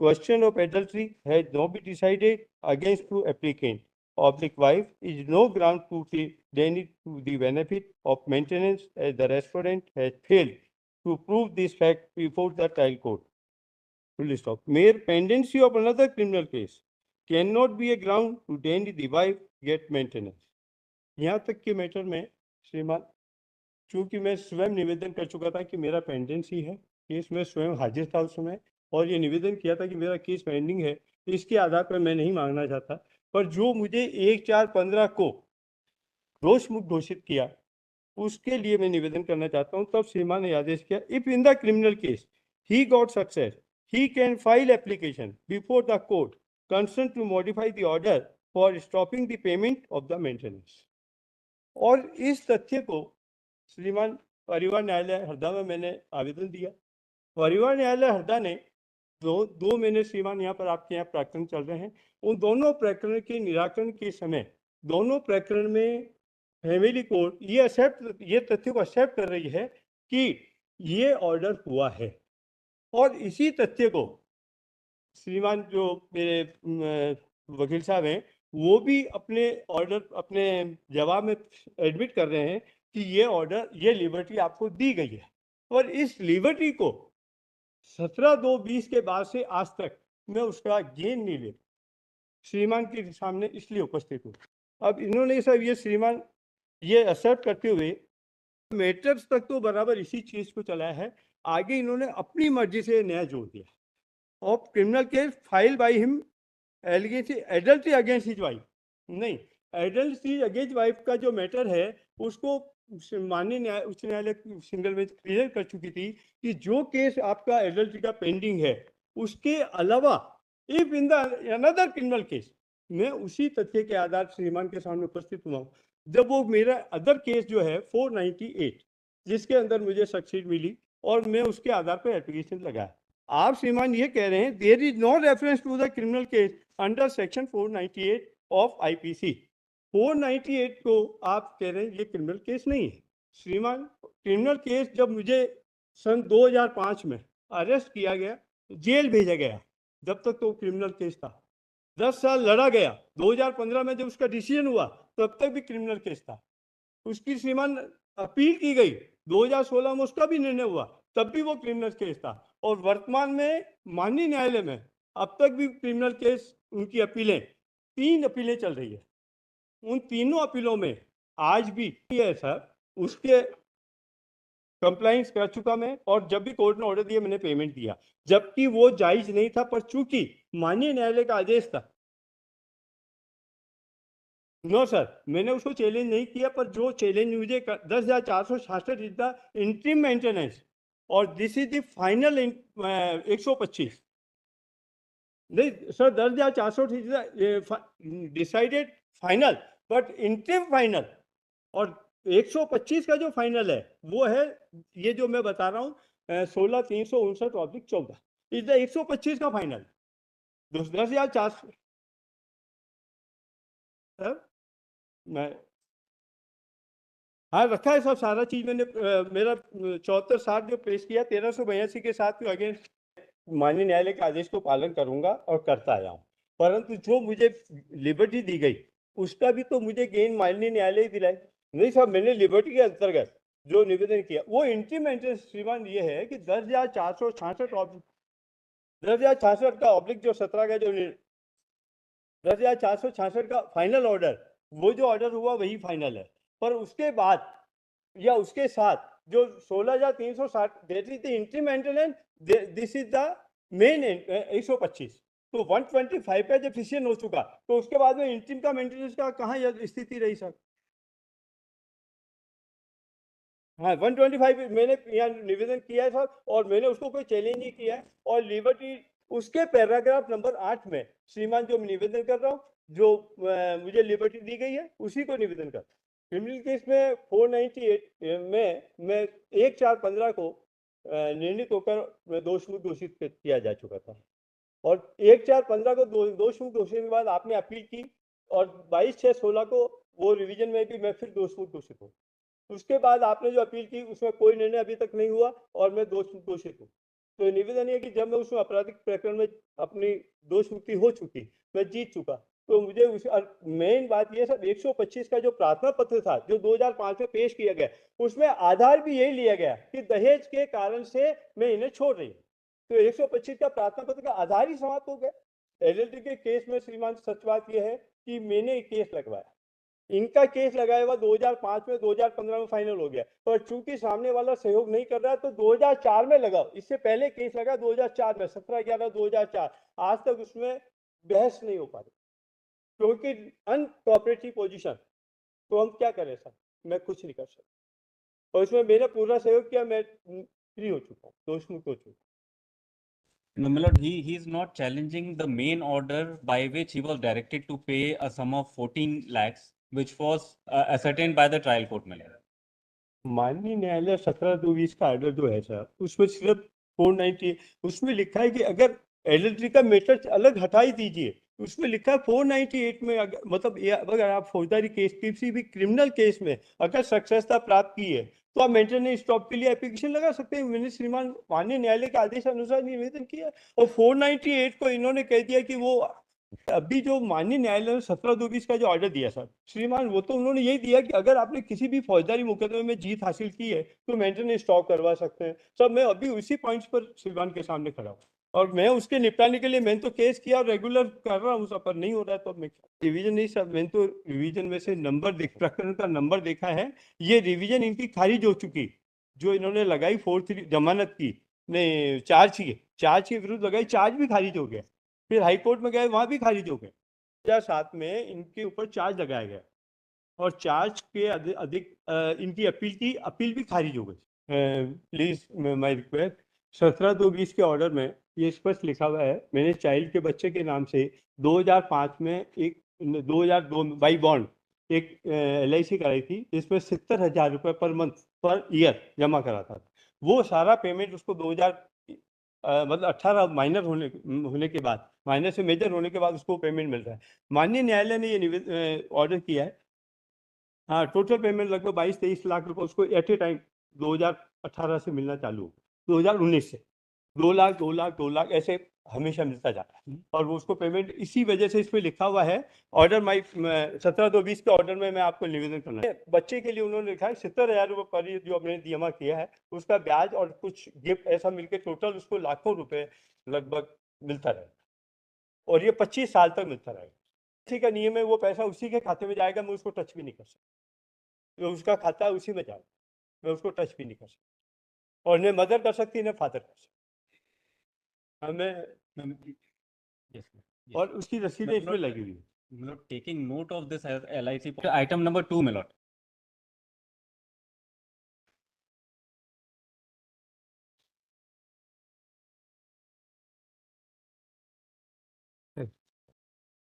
question of adultery has not been decided against the applicant. Oblique wife is no ground to deny to the benefit of maintenance as the respondent has failed to prove this fact before the trial court. Full stop. Mere pendency of another criminal case cannot be a ground to deny the wife get maintenance. यहाँ तक के matter में श्रीमान, चूंकि मैं स्वयं निवेदन कर चुका था कि मेरा पेंडेंसी है केस, में स्वयं हाजिर था उस समय और ये निवेदन किया था कि मेरा केस पेंडिंग है, तो इसके आधार पर मैं नहीं मांगना चाहता। पर जो मुझे 1/4/15 को दोष मुक्त घोषित किया उसके लिए मैं निवेदन करना चाहता हूं। तब श्रीमान ने आदेश किया, if in the criminal case he got success he can file application before the court concerned to modify the order for stopping the payment of the maintenance। और इस तथ्य को श्रीमान परिवार न्यायालय हरदा में मैंने आवेदन दिया। परिवार न्यायालय हरदा ने दो महीने श्रीमान यहाँ पर आपके यहाँ प्रकरण चल रहे हैं, उन दोनों प्रकरण के निराकरण के समय दोनों प्रकरण में फैमिली कोर्ट ये तथ्य को एक्सेप्ट कर रही है कि ये ऑर्डर हुआ है। और इसी तथ्य को श्रीमान जो मेरे वकील साहब हैं वो भी अपने ऑर्डर अपने जवाब में एडमिट कर रहे हैं कि ये ऑर्डर ये लिबर्टी आपको दी गई है। और इस लिबर्टी को 17/2/20 के बाद से आज तक मैं उसका गेन नहीं ले श्रीमान के सामने इसलिए उपस्थित हूँ। अब इन्होंने सब ये श्रीमान ये एक्सेप्ट करते हुए मैटर्स तक तो बराबर इसी चीज को चलाया है, आगे इन्होंने अपनी मर्जी से न्याय जोड़ दिया। Of criminal case file by him adultery against his wife, नहीं, एडल्ट्री अगेंस्ट वाइफ का जो मैटर है उसको माननीय उच्च न्यायालय सिंगल बेंच क्लियर कर चुकी थी कि जो केस आपका एडल्ट्री का पेंडिंग है उसके अलावा if in the another criminal case, मैं उसी तथ्य के आधार श्रीमान के सामने उपस्थित हुआ हूँ। जब वो मेरा अदर केस जो है 498 जिसके अंदर मुझे सक्सीड मिली और मैं उसके आधार पर एप्लीकेशन लगाया, आप श्रीमान ये कह रहे हैं there is no reference to the criminal case under section 498 of IPC. 498 को आप कह रहे हैं ये क्रिमिनल केस नहीं है। श्रीमान, क्रिमिनल केस जब मुझे सन 2005 में अरेस्ट किया गया, जेल भेजा गया, जब तक तो क्रिमिनल केस था, 10 साल लड़ा गया, 2015 में जब उसका डिसीजन हुआ तब तक भी क्रिमिनल केस था। उसकी श्रीमान अपील की गई, 2016 में उसका भी निर्णय हुआ, तब भी वो क्रिमिनल केस था। और वर्तमान में माननीय न्यायालय में अब तक भी क्रिमिनल केस उनकी अपीलें 3 अपीलें चल रही है। उन तीनों अपीलों में आज भी है सर, उसके कंप्लाइंस कर चुका मैं और जब भी कोर्ट ने ऑर्डर दिया मैंने पेमेंट दिया, जबकि वो जायज नहीं था। पर चूंकि माननीय न्यायालय का आदेश था, नो सर, मैंने उसको चैलेंज नहीं किया। पर जो चैलेंज मुझे 10,466 इज द इंट्रीम मेंटेनेंस और दिस इज द फाइनल 125। नहीं sir, 10,400 is the decided final but interim final, और 125 का जो फाइनल है वो है ये जो मैं बता रहा हूँ 16,359/14 इज द 125 का फाइनल। 10,400 सर मैं हाँ रखा है सब सारा चीज मैंने मेरा 74/60 जो पेश किया 1382 के साथ अगेंस्ट माननीय न्यायालय के आदेश को पालन करूंगा और करता आया हूँ। परंतु जो मुझे लिबर्टी दी गई उसका भी तो मुझे गेन माननीय न्यायालय दिलाई नहीं साहब। मैंने लिबर्टी के अंतर्गत जो निवेदन किया वो इंट्रीम मेंटेनेंस श्रीमान ये है कि 10,466 का ऑब्लिक जो 17 का जो 10,466 का फाइनल ऑर्डर, वो जो ऑर्डर हुआ वही फाइनल है। पर उसके बाद या उसके साथ जो 16,360 that is the interim maintenance, this is the main 125। तो 125 का जब फिशियन हो चुका तो उसके बाद में इंट्रीम का मेंटेनेंस का कहाँ स्थिति रही सर? हाँ 125 मैंने यहाँ निवेदन किया है सर और मैंने उसको कोई चैलेंज नहीं किया है। और लिबर्टी उसके पैराग्राफ नंबर 8 में श्रीमान जो निवेदन कर रहा हूँ जो मुझे लिबर्टी दी गई है उसी को निवेदन कर। क्रिमिनल केस में 498 में मैं 1/4/15 को निर्णित होकर दोषमुक्त घोषित किया जा चुका था और 1/4/15 को दोषमुक्त घोषित के बाद आपने अपील की और 22/6/16 को वो रिवीजन में भी मैं फिर दोषमुक्त घोषित हूँ। उसके बाद आपने जो अपील की उसमें कोई निर्णय अभी तक नहीं हुआ और मैं दोषमुक्त घोषित हूँ। तो निवेदन ये है कि जब मैं उसमें आपराधिक प्रकरण में अपनी दोष मुक्ति हो चुकी, मैं जीत चुका, तो मुझे उस मेन बात ये सर 125 का जो प्रार्थना पत्र था जो 2005 में पेश किया गया, उसमें आधार भी यही लिया गया कि दहेज के कारण से मैं इन्हें छोड़ रही हूँ। तो 125 का प्रार्थना पत्र का आधार ही समाप्त हो गया। एलएलटी के केस में श्रीमान सच बात यह है कि मैंने केस लगवाया, इनका केस लगाया हुआ 2005 में, 2015 में फाइनल हो गया, पर चूंकि सामने वाला सहयोग नहीं कर रहा तो 2004 में लगा। इससे पहले केस लगा 2004 में, 17/11/2004। आज तक उसमें बहस नहीं हो पा रही क्योंकि अनकोऑपरेटिव पोजीशन। तो हम क्या करें सर, मैं कुछ नहीं कर सकता, और उसमें मेरा पूरा सहयोग किया, मैं फ्री हो चुका हूँ, दोष मुक्त हो चुका हूँ। No, my lord, he is not challenging the main order by which he was directed to pay a sum of 14 lakhs, which was ascertained by the trial court, my lord. माननीय न्यायालय 17/2/20 का ऑर्डर जो है sir, उसमें सिर्फ 490, उसमें लिखा है कि अगर एलएलटी का मैटर अलग हटा ही दीजिए, उसमें लिखा है 498 में मतलब अगर आप फौजदारी केस, किसी भी क्रिमिनल केस में अगर सक्सेसता प्राप्त की है तो आप मेंटेनेंस स्टॉप के लिए एप्लीकेशन लगा सकते हैं। मैंने श्रीमान माननीय न्यायालय के आदेश अनुसार निवेदन किया, और 498 को इन्होंने कह दिया कि वो अभी जो माननीय न्यायालय ने 17/2/20 का जो ऑर्डर दिया सर श्रीमान, वो तो उन्होंने यही दिया कि अगर आपने किसी भी फौजदारी मुकदमे में जीत हासिल की है तो मेंटेनेंस स्टॉप करवा सकते हैं। सर मैं अभी उसी पॉइंट्स पर श्रीमान के सामने खड़ा हूँ, और मैं उसके निपटाने के लिए मैंने तो केस किया और रेगुलर कर रहा हूँ सब, पर नहीं हो रहा है तो मैं रिवीजन नहीं सर, मैंने तो रिवीजन में से नंबर प्रकरण का नंबर देखा है, ये रिवीजन इनकी खारिज हो चुकी, जो इन्होंने लगाई 4-3 जमानत की नहीं, चार्ज के विरुद्ध लगाई, चार्ज भी खारिज हो गया, फिर हाई कोर्ट में गए, वहां भी खारिज हो गए। 2007 में इनके ऊपर चार्ज लगाया गया, और चार्ज के अधिक इनकी अपील की, अपील भी खारिज हो गई। प्लीज माय रिक्वेस्ट, 17/2/20 के ऑर्डर में ये स्पष्ट लिखा हुआ है, मैंने चाइल्ड के बच्चे के नाम से 2005 में एक 2002 बाई बॉन्ड एक LIC कराई थी, जिसमें 70,000 रुपये पर मंथ पर ईयर जमा करा था। वो सारा पेमेंट उसको 2000 मतलब 18 माइनर होने के बाद, माइनर से मेजर होने के बाद उसको पेमेंट मिल रहा है। माननीय न्यायालय ने ये ऑर्डर किया है, हाँ टोटल पेमेंट लगभग 22-23 लाख रुपए उसको एट ए टाइम 2018 से मिलना चालू हो, 2019 से 2 लाख 2 लाख 2 लाख ऐसे हमेशा मिलता जाता है, और वो उसको पेमेंट इसी वजह से इसमें लिखा हुआ है ऑर्डर 17/2/20 के ऑर्डर में मैं आपको निवेदन करना है। बच्चे के लिए उन्होंने लिखा है 70,000 रुपये पर जो हमने जमा किया है, उसका ब्याज और कुछ गिफ्ट ऐसा मिलकर टोटल उसको लाखों रुपए लगभग मिलता रहेगा, और ये 25 साल तक मिलता रहेगा। इसी का नियम है, वो पैसा उसी के खाते में जाएगा, मैं उसको टच भी नहीं कर सकता, तो उसका खाता उसी में जाएगा, मैं उसको टच भी नहीं कर सकता, और न मदर कर सकती न फादर कर सकती, हमें Yes, और उसकी रसीदें इसमें लगी हुई है। taking note of this as LIC item number 2, my lord.